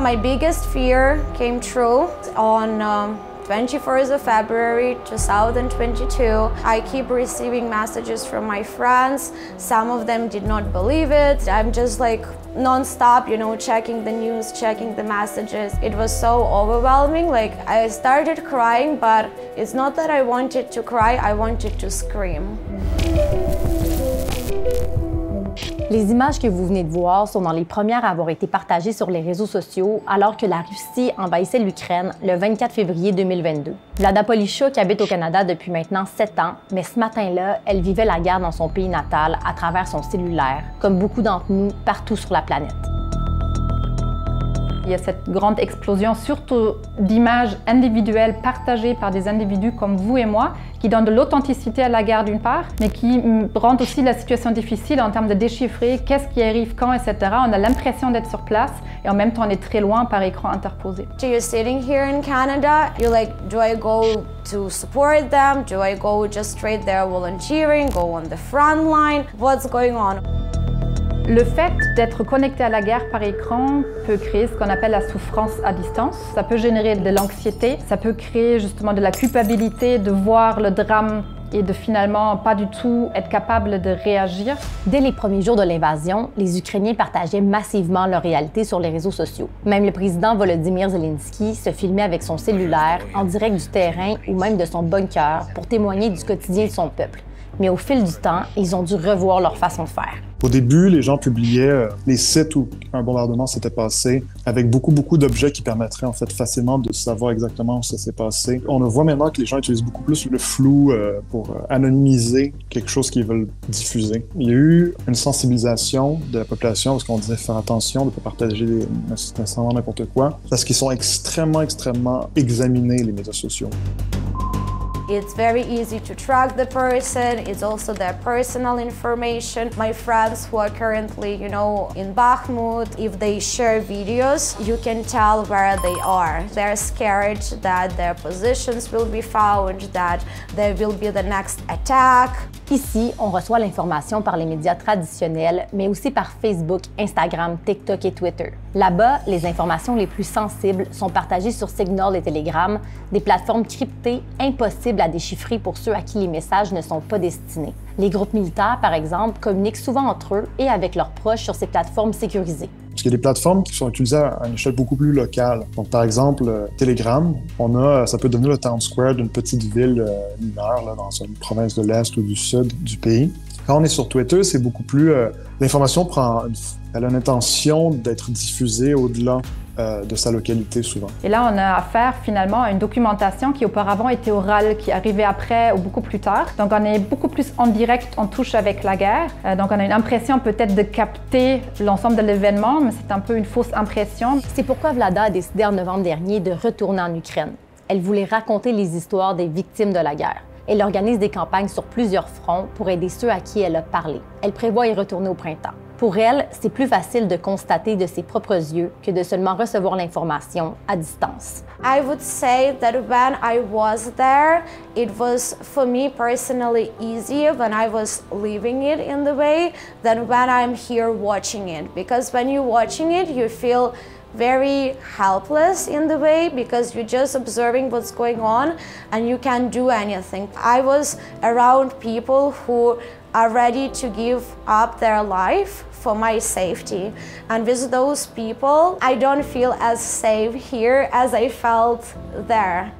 My biggest fear came true on 21st of February 2022. I keep receiving messages from my friends. Some of them did not believe it. I'm just like non-stop, you know, checking the news, checking the messages. It was so overwhelming. Like I started crying, but it's not that I wanted to cry, I wanted to scream. Les images que vous venez de voir sont dans les premières à avoir été partagées sur les réseaux sociaux alors que la Russie envahissait l'Ukraine le 24 février 2022. Vlada Polishuk habite au Canada depuis maintenant 7 ans, mais ce matin-là, elle vivait la guerre dans son pays natal à travers son cellulaire, comme beaucoup d'entre nous partout sur la planète. Il y a cette grande explosion, surtout d'images individuelles partagées par des individus comme vous et moi, qui donnent de l'authenticité à la guerre d'une part, mais qui rendent aussi la situation difficile en termes de déchiffrer qu'est-ce qui arrive quand, etc. On a l'impression d'être sur place et en même temps on est très loin par écran interposé. So you're sitting here in Canada, you're like, do I go to support them? Do I go just straight there volunteering, go on the front line? What's going on? Le fait d'être connecté à la guerre par écran peut créer ce qu'on appelle la souffrance à distance. Ça peut générer de l'anxiété, ça peut créer justement de la culpabilité de voir le drame et de finalement pas du tout être capable de réagir. Dès les premiers jours de l'invasion, les Ukrainiens partageaient massivement leur réalité sur les réseaux sociaux. Même le président Volodymyr Zelensky se filmait avec son cellulaire en direct du terrain ou même de son bunker pour témoigner du quotidien de son peuple. Mais au fil du temps, ils ont dû revoir leur façon de faire. Au début, les gens publiaient les sites où un bombardement s'était passé avec beaucoup d'objets qui permettraient en fait facilement de savoir exactement où ça s'est passé. On voit maintenant que les gens utilisent beaucoup plus le flou pour anonymiser quelque chose qu'ils veulent diffuser. Il y a eu une sensibilisation de la population parce qu'on disait faire attention de ne pas partager nécessairement n'importe quoi parce qu'ils sont extrêmement examinés, les médias sociaux. It's very easy to track the person. It's also their personal information. My friends who are currently, you know, in Bakhmut, if they share videos, you can tell where they are. They're scared that their positions will be found, that there will be the next attack. Ici, on reçoit l'information par les médias traditionnels, mais aussi par Facebook, Instagram, TikTok et Twitter. Là-bas, les informations les plus sensibles sont partagées sur Signal et Telegram, des plateformes cryptées impossibles à déchiffrer pour ceux à qui les messages ne sont pas destinés. Les groupes militaires, par exemple, communiquent souvent entre eux et avec leurs proches sur ces plateformes sécurisées. Parce qu'il y a des plateformes qui sont utilisées à une échelle beaucoup plus locale. Donc, par exemple, Telegram, ça peut devenir le town square d'une petite ville mineure là, dans une province de l'Est ou du Sud du pays. Quand on est sur Twitter, c'est beaucoup plus... l'information elle a une intention d'être diffusée au-delà de sa localité souvent. Et là, on a affaire finalement à une documentation qui auparavant était orale, qui arrivait après ou beaucoup plus tard. Donc on est beaucoup plus en direct, en touche avec la guerre. Donc on a une impression peut-être de capter l'ensemble de l'événement, mais c'est un peu une fausse impression. C'est pourquoi Vlada a décidé en novembre dernier de retourner en Ukraine. Elle voulait raconter les histoires des victimes de la guerre. Elle organise des campagnes sur plusieurs fronts pour aider ceux à qui elle a parlé. Elle prévoit y retourner au printemps. Pour elle, c'est plus facile de constater de ses propres yeux que de seulement recevoir l'information à distance. I would say that when I was there, it was for me personally easier when I was living it in the way than when I'm here watching it. Because when you're watching it, you feel very helpless in the way because you're just observing what's going on and you can't do anything. I was around people who are ready to give up their life for my safety. And with those people, I don't feel as safe here as I felt there.